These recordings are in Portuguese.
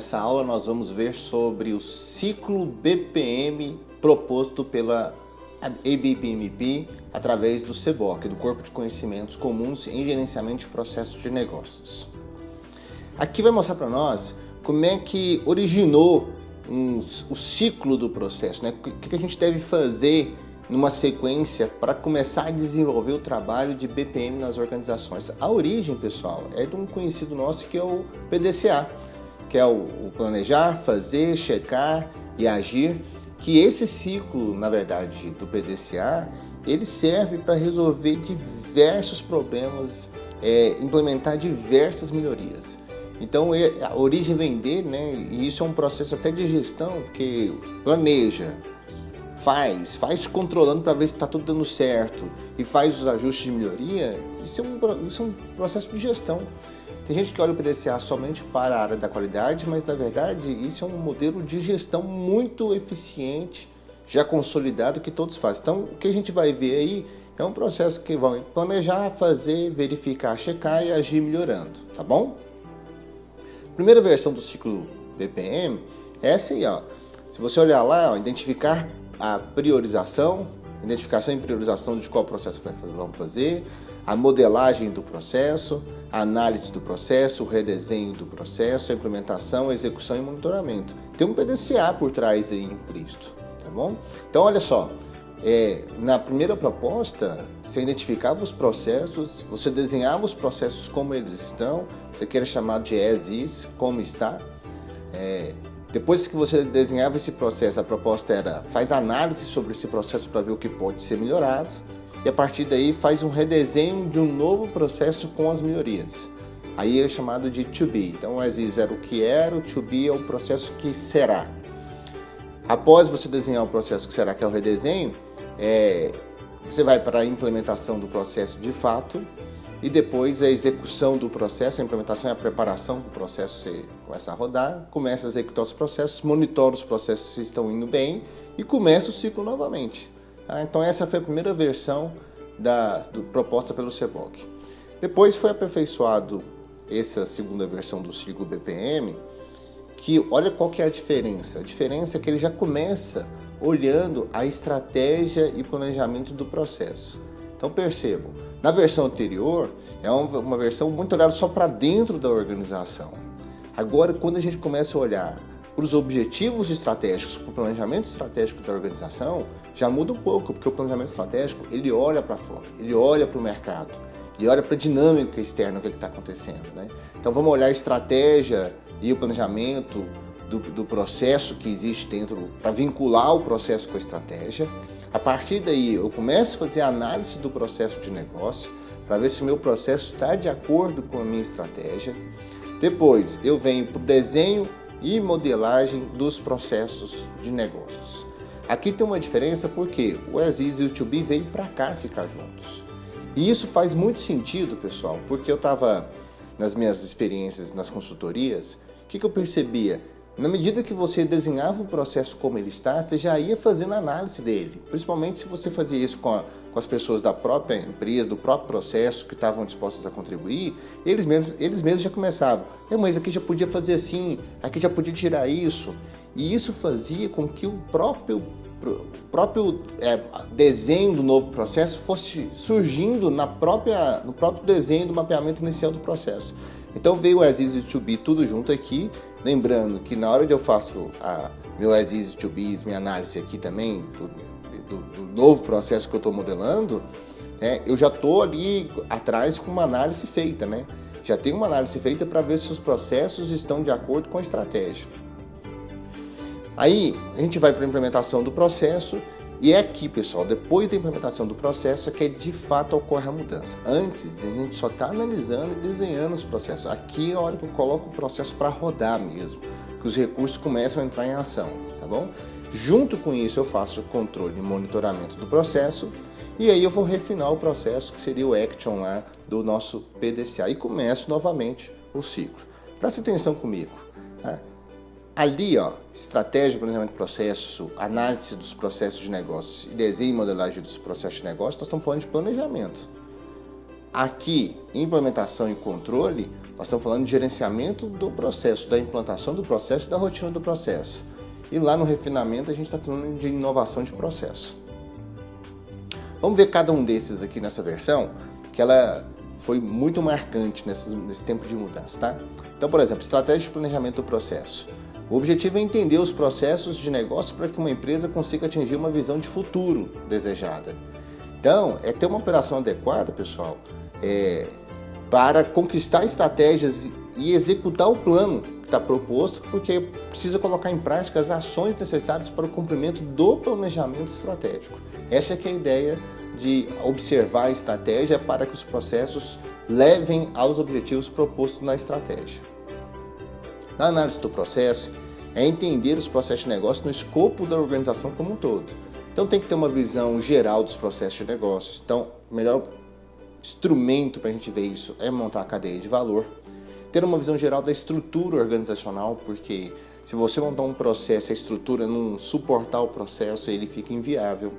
Nessa aula nós vamos ver sobre o ciclo BPM proposto pela ABPMP através do CBOC, do Corpo de Conhecimentos Comuns em Gerenciamento de Processos de Negócios. Aqui vai mostrar para nós como é que originou o ciclo do processo, né? O que a gente deve fazer numa sequência para começar a desenvolver o trabalho de BPM nas organizações. A origem, pessoal, é de um conhecido nosso que é o PDCA, que é o planejar, fazer, checar e agir, que esse ciclo, na verdade, do PDCA, ele serve para resolver diversos problemas, implementar diversas melhorias. Então, a origem vem dele, né? E isso é um processo até de gestão, porque planeja, faz controlando para ver se está tudo dando certo e faz os ajustes de melhoria. Isso é um processo de gestão. Tem gente que olha o PDCA somente para a área da qualidade, mas na verdade isso é um modelo de gestão muito eficiente, já consolidado, que todos fazem. Então, o que a gente vai ver aí é um processo que vai planejar, fazer, verificar, checar e agir melhorando, tá bom? Primeira versão do ciclo BPM é essa aí, ó. Se você olhar lá, ó, identificar a priorização, identificação e priorização de qual processo vamos fazer, a modelagem do processo, a análise do processo, o redesenho do processo, a implementação, a execução e monitoramento. Tem um PDCA por trás aí implícito, tá bom? Então, olha só, na primeira proposta, você identificava os processos, você desenhava os processos como eles estão, você quer chamar de as is, como está. Depois que você desenhava esse processo, a proposta era faz análise sobre esse processo para ver o que pode ser melhorado e a partir daí faz um redesenho de um novo processo com as melhorias. Aí é chamado de to be. Então, as is era o que era, o to be é o processo que será. Após você desenhar o processo que será, que é o redesenho, você vai para a implementação do processo de fato e depois a execução do processo, a implementação e a preparação do processo, você começa a rodar, começa a executar os processos, monitora os processos se estão indo bem e começa o ciclo novamente. Tá? Então essa foi a primeira versão proposta pelo CBOC. Depois foi aperfeiçoado essa segunda versão do ciclo BPM, que olha qual que é a diferença. A diferença é que ele já começa olhando a estratégia e planejamento do processo. Então percebam, na versão anterior é uma versão muito olhada só para dentro da organização. Agora, quando a gente começa a olhar para os objetivos estratégicos, para o planejamento estratégico da organização, já muda um pouco, porque o planejamento estratégico ele olha para fora, ele olha para o mercado, ele olha para a dinâmica externa que está acontecendo, né? Então vamos olhar a estratégia e o planejamento do processo que existe dentro, para vincular o processo com a estratégia. A partir daí eu começo a fazer a análise do processo de negócio para ver se o meu processo está de acordo com a minha estratégia. Depois eu venho para o desenho e modelagem dos processos de negócios. Aqui tem uma diferença porque o as is e o to be veio para cá ficar juntos. E isso faz muito sentido, pessoal, porque eu estava nas minhas experiências nas consultorias, o que eu percebia? Na medida que você desenhava o processo como ele está, você já ia fazendo análise dele. Principalmente se você fazia isso com as pessoas da própria empresa, do próprio processo, que estavam dispostas a contribuir, eles mesmos já começavam. Mas aqui já podia fazer assim, aqui já podia tirar isso. E isso fazia com que o próprio desenho do novo processo fosse surgindo no próprio desenho do mapeamento inicial do processo. Então veio o as is e o to be tudo junto aqui, lembrando que na hora de eu faço meu as is e to be, minha análise aqui também do novo processo que eu estou modelando, eu já estou ali atrás com uma análise feita, né? Já tenho uma análise feita para ver se os processos estão de acordo com a estratégia. Aí a gente vai para a implementação do processo. E é aqui, pessoal, depois da implementação do processo, é que de fato ocorre a mudança. Antes, a gente só está analisando e desenhando os processos. Aqui é a hora que eu coloco o processo para rodar mesmo, que os recursos começam a entrar em ação, tá bom? Junto com isso, eu faço o controle e monitoramento do processo, e aí eu vou refinar o processo, que seria o action lá do nosso PDCA, e começo novamente o ciclo. Presta atenção comigo, tá? Ali, ó, estratégia, planejamento de processo, análise dos processos de negócios e desenho e modelagem dos processos de negócio, nós estamos falando de planejamento. Aqui, implementação e controle, nós estamos falando de gerenciamento do processo, da implantação do processo e da rotina do processo. E lá no refinamento a gente está falando de inovação de processo. Vamos ver cada um desses aqui nessa versão, que ela foi muito marcante nesse tempo de mudança, tá? Então, por exemplo, estratégia de planejamento do processo. O objetivo é entender os processos de negócio para que uma empresa consiga atingir uma visão de futuro desejada. Então, é ter uma operação adequada, pessoal, para conquistar estratégias e executar o plano que está proposto, porque precisa colocar em prática as ações necessárias para o cumprimento do planejamento estratégico. Essa é que é a ideia de observar a estratégia para que os processos levem aos objetivos propostos na estratégia. Na análise do processo, é entender os processos de negócio no escopo da organização como um todo. Então tem que ter uma visão geral dos processos de negócios. Então, o melhor instrumento para a gente ver isso é montar a cadeia de valor. Ter uma visão geral da estrutura organizacional, porque se você montar um processo e a estrutura não suportar o processo, ele fica inviável.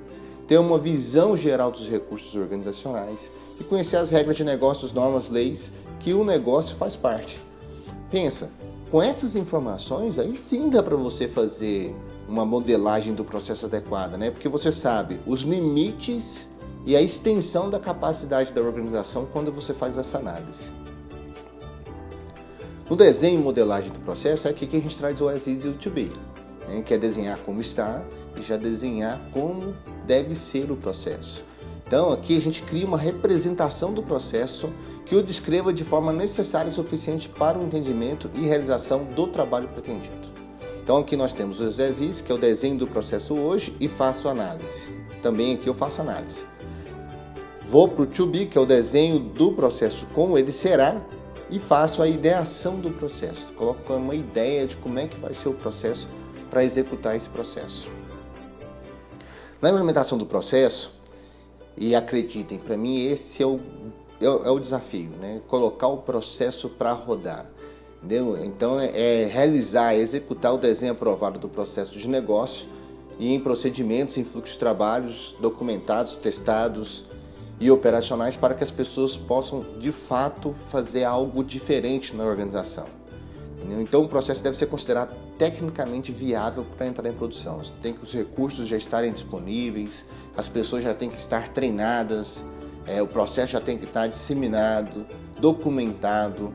Ter uma visão geral dos recursos organizacionais e conhecer as regras de negócios, normas, leis que o negócio faz parte. Pensa, com essas informações, aí sim dá para você fazer uma modelagem do processo adequada, né? Porque você sabe os limites e a extensão da capacidade da organização quando você faz essa análise. No desenho e modelagem do processo, é aqui que a gente traz o as is e o to be, né? Que é desenhar como está e já desenhar como deve ser o processo. Então aqui a gente cria uma representação do processo que o descreva de forma necessária e suficiente para o entendimento e realização do trabalho pretendido. Então aqui nós temos os as is, que é o desenho do processo hoje, e faço análise. Também aqui eu faço análise. Vou para o to be, que é o desenho do processo como ele será, e faço a ideação do processo. Coloco uma ideia de como é que vai ser o processo para executar esse processo. Na implementação do processo, e acreditem, para mim esse é o desafio, né? Colocar o processo para rodar. Entendeu? Então é realizar, executar o desenho aprovado do processo de negócio e em procedimentos, em fluxos de trabalhos documentados, testados e operacionais para que as pessoas possam de fato fazer algo diferente na organização. Entendeu? Então o processo deve ser considerado tecnicamente viável para entrar em produção. Tem que os recursos já estarem disponíveis, as pessoas já têm que estar treinadas, o processo já tem que estar disseminado, documentado,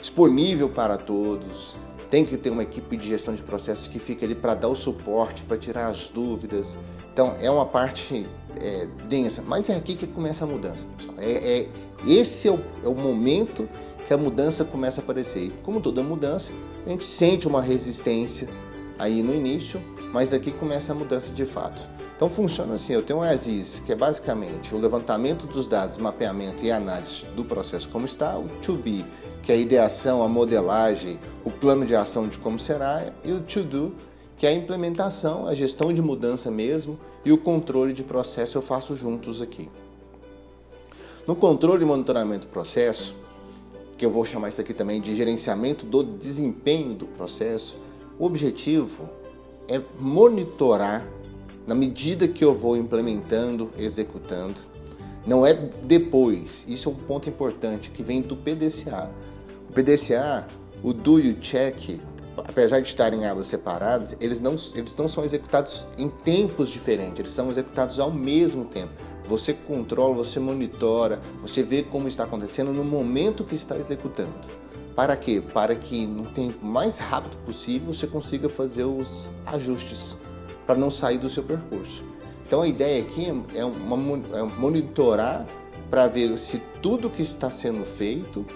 disponível para todos. Tem que ter uma equipe de gestão de processos que fica ali para dar o suporte, para tirar as dúvidas. Então é uma parte densa, mas é aqui que começa a mudança, pessoal. Esse é o momento que a mudança começa a aparecer. E como toda mudança, a gente sente uma resistência aí no início, mas aqui começa a mudança de fato. Então funciona assim, eu tenho um as is, que é basicamente o levantamento dos dados, mapeamento e análise do processo como está, o to be, que é a ideação, a modelagem, o plano de ação de como será, e o to do, que é a implementação, a gestão de mudança mesmo, e o controle de processo eu faço juntos aqui. No controle e monitoramento do processo, que eu vou chamar isso aqui também de gerenciamento do desempenho do processo, o objetivo é monitorar na medida que eu vou implementando, executando. Não é depois, isso é um ponto importante que vem do PDCA. O PDCA, o do e o check, apesar de estarem em abas separadas, eles não são executados em tempos diferentes, eles são executados ao mesmo tempo. Você controla, você monitora, você vê como está acontecendo no momento que está executando. Para quê? Para que no tempo mais rápido possível você consiga fazer os ajustes para não sair do seu percurso. Então a ideia aqui é monitorar para ver se tudo que está sendo feito,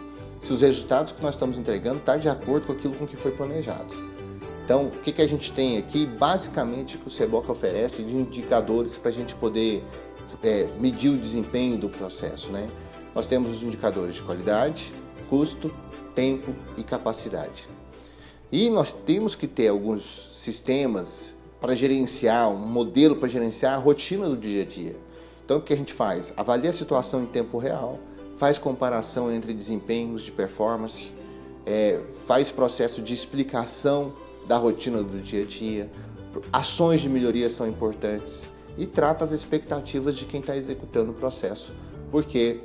se os resultados que nós estamos entregando estão de acordo com aquilo com que foi planejado. Então, o que a gente tem aqui, basicamente, que o Seboc oferece de indicadores para a gente poder medir o desempenho do processo, né? Nós temos os indicadores de qualidade, custo, tempo e capacidade. E nós temos que ter alguns sistemas para gerenciar, um modelo para gerenciar a rotina do dia a dia. Então, o que a gente faz? Avalia a situação em tempo real, faz comparação entre desempenhos de performance, faz processo de explicação da rotina do dia a dia, ações de melhoria são importantes e trata as expectativas de quem está executando o processo, porque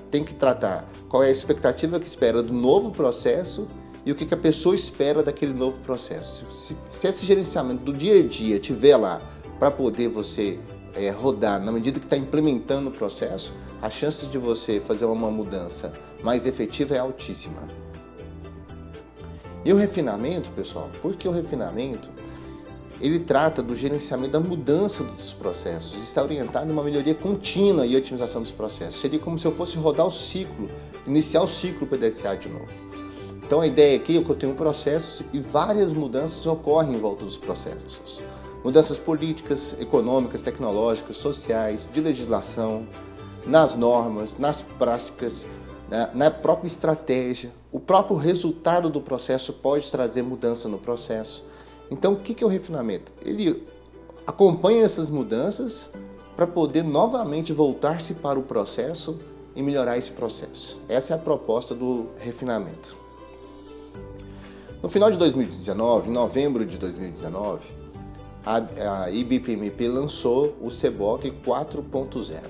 tem que tratar qual é a expectativa que espera do novo processo e o que a pessoa espera daquele novo processo. Se esse gerenciamento do dia a dia tiver lá para poder você rodar na medida que está implementando o processo, a chance de você fazer uma mudança mais efetiva é altíssima. E o refinamento, pessoal, porque o refinamento ele trata do gerenciamento da mudança dos processos, está orientado em uma melhoria contínua e otimização dos processos. Seria como se eu fosse rodar o ciclo, iniciar o ciclo PDCA de novo. Então a ideia aqui é que eu tenho processos e várias mudanças ocorrem em volta dos processos. Mudanças políticas, econômicas, tecnológicas, sociais, de legislação, nas normas, nas práticas, na própria estratégia. O próprio resultado do processo pode trazer mudança no processo. Então, o que é o refinamento? Ele acompanha essas mudanças para poder novamente voltar-se para o processo e melhorar esse processo. Essa é a proposta do refinamento. No final de 2019, em novembro de 2019, a IBPMP lançou o CBOK 4.0,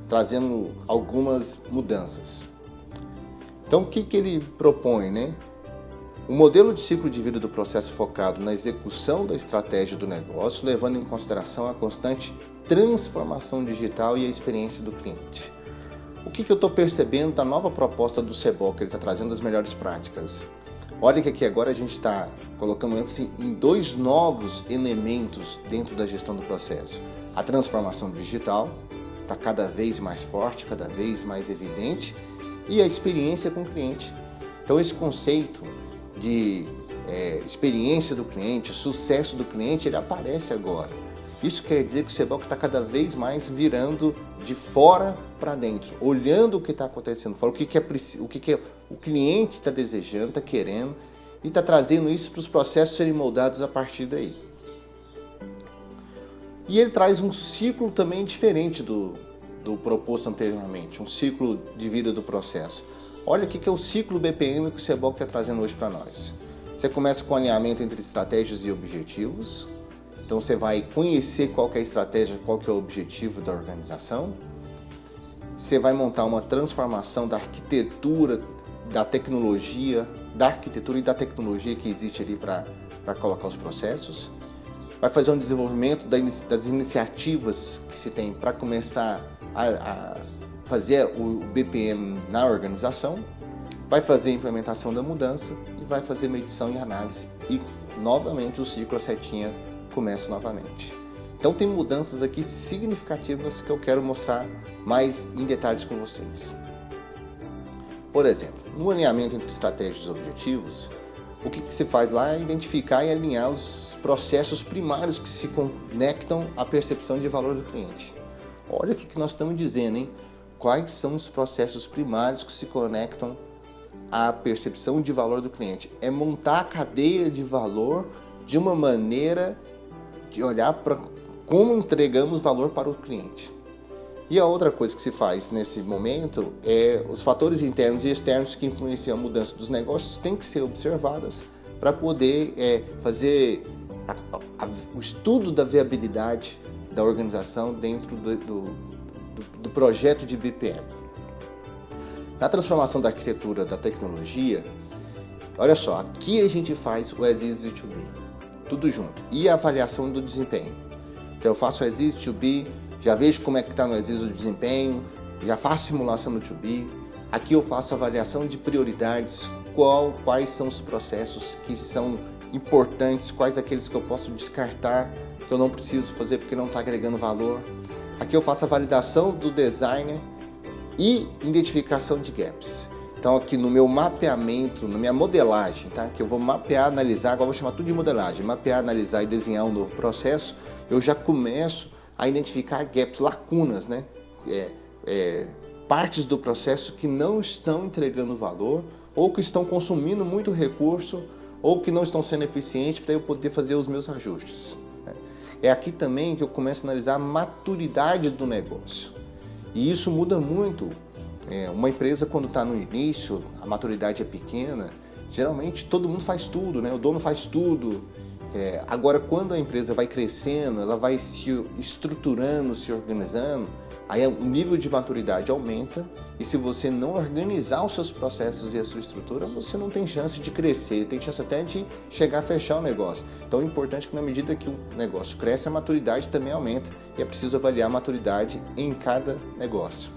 trazendo algumas mudanças. Então, o que ele propõe, né? O modelo de ciclo de vida do processo focado na execução da estratégia do negócio, levando em consideração a constante transformação digital e a experiência do cliente. O que eu estou percebendo da nova proposta do CBOK, que ele está trazendo as melhores práticas? Olha que aqui agora a gente está colocando ênfase em dois novos elementos dentro da gestão do processo. A transformação digital está cada vez mais forte, cada vez mais evidente, e a experiência com o cliente. Então esse conceito de experiência do cliente, sucesso do cliente, ele aparece agora. Isso quer dizer que o CBOK está cada vez mais virando de fora para dentro, olhando o que está acontecendo fora, o que o cliente está desejando, está querendo, e está trazendo isso para os processos serem moldados a partir daí. E ele traz um ciclo também diferente do proposto anteriormente, um ciclo de vida do processo. Olha o que é o ciclo BPM que o CBOK está trazendo hoje para nós. Você começa com o alinhamento entre estratégias e objetivos. Então você vai conhecer qual que é a estratégia, qual que é o objetivo da organização. Você vai montar uma transformação da arquitetura, da tecnologia, da arquitetura e da tecnologia que existe ali para colocar os processos. Vai fazer um desenvolvimento das iniciativas que se tem para começar a fazer o BPM na organização, vai fazer a implementação da mudança e vai fazer medição e análise. E novamente o ciclo, a setinha, começa novamente. Então tem mudanças aqui significativas que eu quero mostrar mais em detalhes com vocês. Por exemplo, no alinhamento entre estratégias e objetivos, o que se faz lá é identificar e alinhar os processos primários que se conectam à percepção de valor do cliente. Olha o que nós estamos dizendo, hein? Quais são os processos primários que se conectam à percepção de valor do cliente? É montar a cadeia de valor de uma maneira de olhar para como entregamos valor para o cliente. E a outra coisa que se faz nesse momento é os fatores internos e externos que influenciam a mudança dos negócios têm que ser observadas para poder fazer o estudo da viabilidade da organização dentro do projeto de BPM. Na transformação da arquitetura da tecnologia, olha só, aqui a gente faz o As Is to Be, tudo junto, e a avaliação do desempenho. Então eu faço o As Is to Be, já vejo como é que está no As Is o desempenho, já faço simulação no To Be, aqui eu faço avaliação de prioridades, quais são os processos que são importantes, quais aqueles que eu posso descartar, que eu não preciso fazer porque não está agregando valor. Aqui eu faço a validação do designer e identificação de gaps. Então aqui no meu mapeamento, na minha modelagem, tá? Que eu vou mapear, analisar, agora eu vou chamar tudo de modelagem, mapear, analisar e desenhar um novo processo, eu já começo a identificar gaps, lacunas, né? Partes do processo que não estão entregando valor ou que estão consumindo muito recurso ou que não estão sendo eficientes para eu poder fazer os meus ajustes. É aqui também que eu começo a analisar a maturidade do negócio. E isso muda muito. Uma empresa, quando está no início, a maturidade é pequena, geralmente todo mundo faz tudo, né? O dono faz tudo. Agora, quando a empresa vai crescendo, ela vai se estruturando, se organizando, aí o nível de maturidade aumenta e se você não organizar os seus processos e a sua estrutura, você não tem chance de crescer, tem chance até de chegar a fechar o negócio. Então é importante que na medida que o negócio cresce, a maturidade também aumenta e é preciso avaliar a maturidade em cada negócio.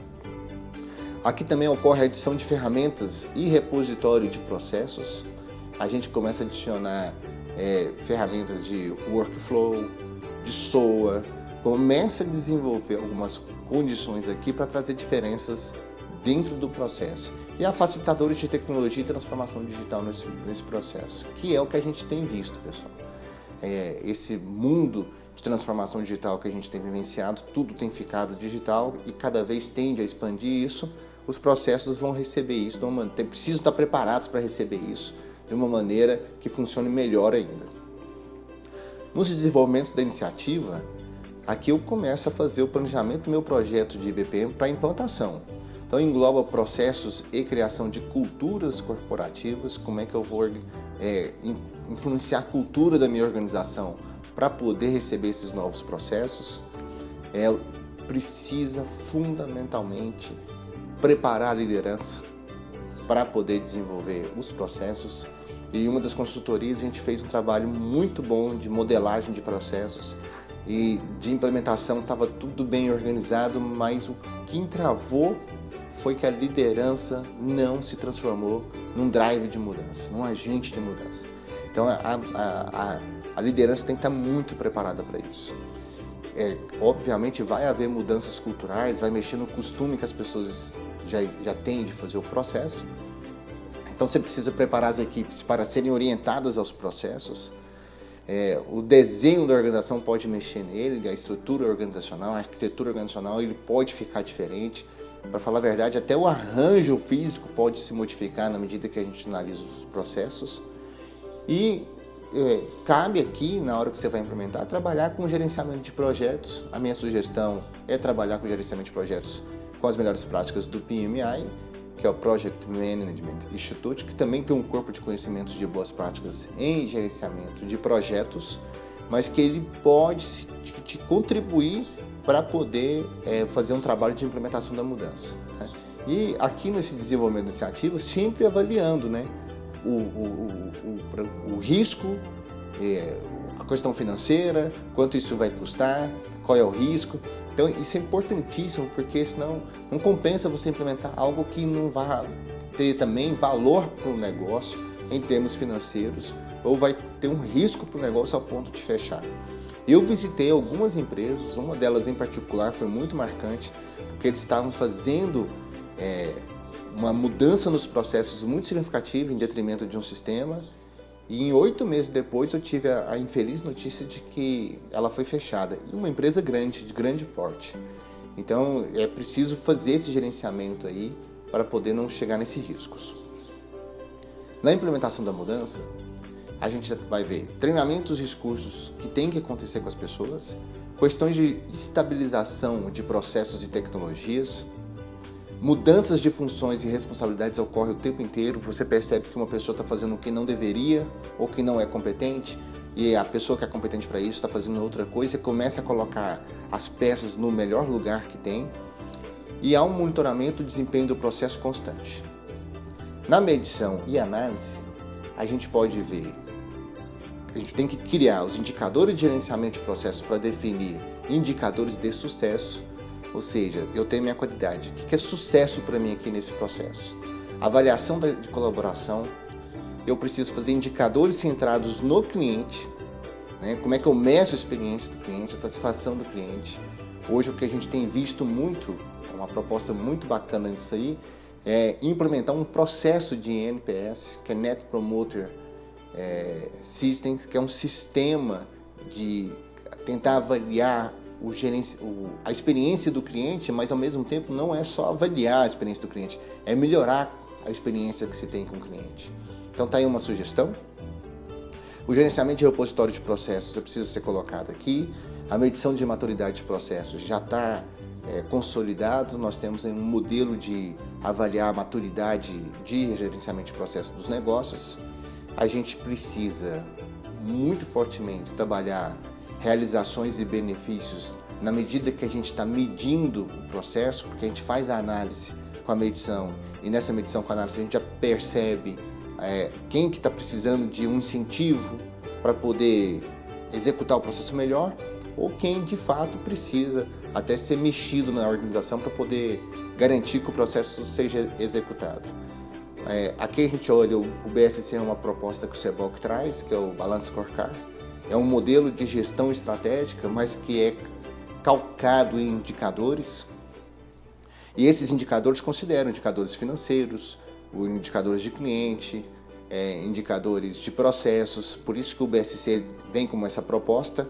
Aqui também ocorre a adição de ferramentas e repositório de processos. A gente começa a adicionar ferramentas de workflow, de SOA, começa a desenvolver algumas condições aqui para trazer diferenças dentro do processo. E há facilitadores de tecnologia e transformação digital nesse processo, que é o que a gente tem visto, pessoal. Esse mundo de transformação digital que a gente tem vivenciado, tudo tem ficado digital e cada vez tende a expandir isso. Os processos vão receber isso, precisam estar preparados para receber isso de uma maneira que funcione melhor ainda. Nos desenvolvimentos da iniciativa, aqui eu começo a fazer o planejamento do meu projeto de IBPM para implantação. Então engloba processos e criação de culturas corporativas, como é que eu vou influenciar a cultura da minha organização para poder receber esses novos processos. Precisa fundamentalmente preparar a liderança para poder desenvolver os processos. E em uma das consultorias a gente fez um trabalho muito bom de modelagem de processos e de implementação, estava tudo bem organizado, mas o que entravou foi que a liderança não se transformou num drive de mudança, num agente de mudança. Então a liderança tem que estar muito preparada para isso. Obviamente vai haver mudanças culturais, vai mexer no costume que as pessoas já têm de fazer o processo. Então você precisa preparar as equipes para serem orientadas aos processos. O desenho da organização pode mexer nele, a estrutura organizacional, a arquitetura organizacional, ele pode ficar diferente. Para falar a verdade, até o arranjo físico pode se modificar na medida que a gente analisa os processos. E cabe aqui, na hora que você vai implementar, trabalhar com gerenciamento de projetos. A minha sugestão é trabalhar com gerenciamento de projetos com as melhores práticas do PMI, que é o Project Management Institute, que também tem um corpo de conhecimentos de boas práticas em gerenciamento de projetos, mas que ele pode te contribuir para poder fazer um trabalho de implementação da mudança, né? E aqui nesse desenvolvimento da iniciativa, sempre avaliando, né, o risco, a questão financeira, quanto isso vai custar, qual é o risco. Então isso é importantíssimo, porque senão não compensa você implementar algo que não vai ter também valor para o negócio em termos financeiros, ou vai ter um risco para o negócio ao ponto de fechar. Eu visitei algumas empresas, uma delas em particular foi muito marcante, porque eles estavam fazendo uma mudança nos processos muito significativa em detrimento de um sistema, e em 8 meses depois eu tive a infeliz notícia de que ela foi fechada, e uma empresa grande, de grande porte. Então é preciso fazer esse gerenciamento aí para poder não chegar nesses riscos. Na implementação da mudança, a gente vai ver treinamentos e cursos que tem que acontecer com as pessoas, questões de estabilização de processos e tecnologias, mudanças de funções e responsabilidades ocorrem o tempo inteiro. Você percebe que uma pessoa está fazendo o que não deveria ou que não é competente, e a pessoa que é competente para isso está fazendo outra coisa, e começa a colocar as peças no melhor lugar que tem. E há um monitoramento do desempenho do processo constante. Na medição e análise, a gente pode ver, a gente tem que criar os indicadores de gerenciamento de processos para definir indicadores de sucesso, ou seja, eu tenho minha qualidade. O que é sucesso para mim aqui nesse processo? Avaliação de colaboração, eu preciso fazer indicadores centrados no cliente, né? Como é que eu meço a experiência do cliente, a satisfação do cliente. Hoje o que a gente tem visto muito, uma proposta muito bacana nisso aí, é implementar um processo de NPS, que é Net Promoter Systems, que é um sistema de tentar avaliar a experiência do cliente, mas ao mesmo tempo não é só avaliar a experiência do cliente, é melhorar a experiência que você tem com o cliente. Então tá aí uma sugestão. O gerenciamento de repositório de processos precisa ser colocado aqui. A medição de maturidade de processos já está consolidado. Nós temos um modelo de avaliar a maturidade de gerenciamento de processos dos negócios. A gente precisa muito fortemente trabalhar realizações e benefícios na medida que a gente está medindo o processo, porque a gente faz a análise com a medição, e nessa medição com a análise a gente já percebe quem que está precisando de um incentivo para poder executar o processo melhor, ou quem de fato precisa até ser mexido na organização para poder garantir que o processo seja executado. Aqui a gente olha, o BSC é uma proposta que o CBOC traz, que é o Balance Scorecard. É um modelo de gestão estratégica, mas que é calcado em indicadores. E esses indicadores consideram indicadores financeiros, indicadores de cliente, indicadores de processos. Por isso que o BSC vem com essa proposta.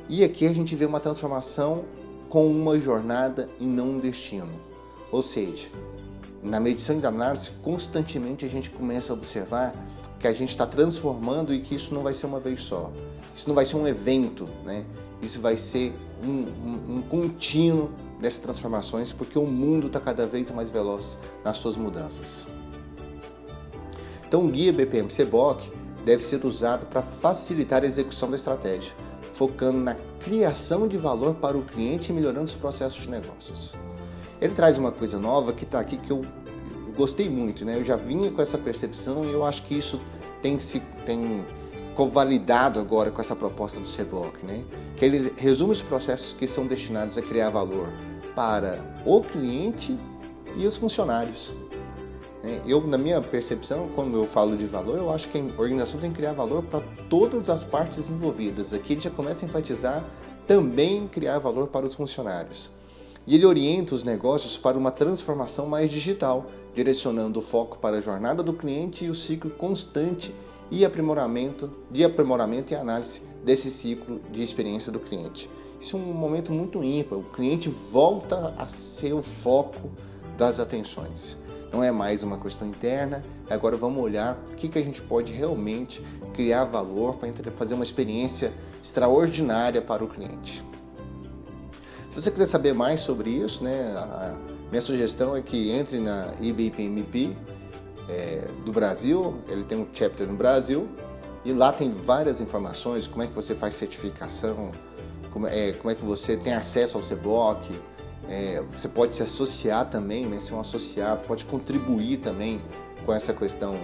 E aqui a gente vê uma transformação com uma jornada e não um destino. Ou seja, na medição e na análise, constantemente a gente começa a observar que a gente está transformando e que isso não vai ser uma vez só. Isso não vai ser um evento, né? Isso vai ser um contínuo dessas transformações, porque o mundo está cada vez mais veloz nas suas mudanças. Então o Guia BPM CBOC deve ser usado para facilitar a execução da estratégia, focando na criação de valor para o cliente e melhorando os processos de negócios. Ele traz uma coisa nova que está aqui que eu gostei muito, né? Eu já vinha com essa percepção e eu acho que isso tem convalidado agora com essa proposta do CBOC, né? Que ele resume os processos que são destinados a criar valor para o cliente e os funcionários. Eu, na minha percepção, quando eu falo de valor, eu acho que a organização tem que criar valor para todas as partes envolvidas. Aqui ele já começa a enfatizar também criar valor para os funcionários. E ele orienta os negócios para uma transformação mais digital, direcionando o foco para a jornada do cliente e o ciclo constante e aprimoramento e análise desse ciclo de experiência do cliente. Isso é um momento muito ímpar, o cliente volta a ser o foco das atenções. Não é mais uma questão interna, agora vamos olhar o que a gente pode realmente criar valor para fazer uma experiência extraordinária para o cliente. Se você quiser saber mais sobre isso, né, a minha sugestão é que entre na IBPMP do Brasil, ele tem um chapter no Brasil, e lá tem várias informações, como é que você faz certificação, como é que você tem acesso ao CBOC, você pode se associar também, né, ser um associado, pode contribuir também com essa questão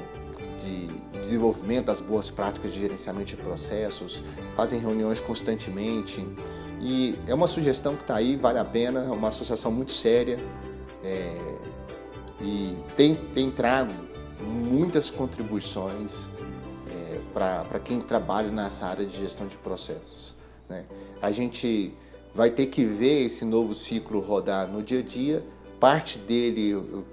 de desenvolvimento das boas práticas de gerenciamento de processos, fazem reuniões constantemente, e é uma sugestão que está aí, vale a pena, é uma associação muito séria e tem trago muitas contribuições para quem trabalha nessa área de gestão de processos, né? A gente vai ter que ver esse novo ciclo rodar no dia a dia. Parte dele eu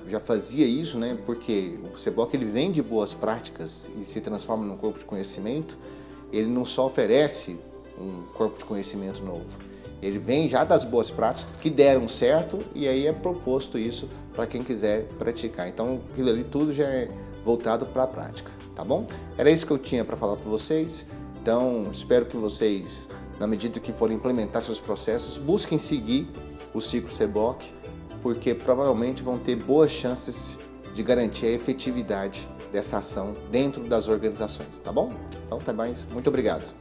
já fazia isso, né? Porque o CBOC ele vem de boas práticas e se transforma num corpo de conhecimento. Ele não só oferece um corpo de conhecimento novo, ele vem já das boas práticas que deram certo e aí é proposto isso para quem quiser praticar. Então aquilo ali tudo já é voltado para a prática, tá bom? Era isso que eu tinha para falar para vocês. Então espero que vocês, na medida que forem implementar seus processos, busquem seguir o ciclo CBOC, porque provavelmente vão ter boas chances de garantir a efetividade dessa ação dentro das organizações, tá bom? Então até mais, muito obrigado.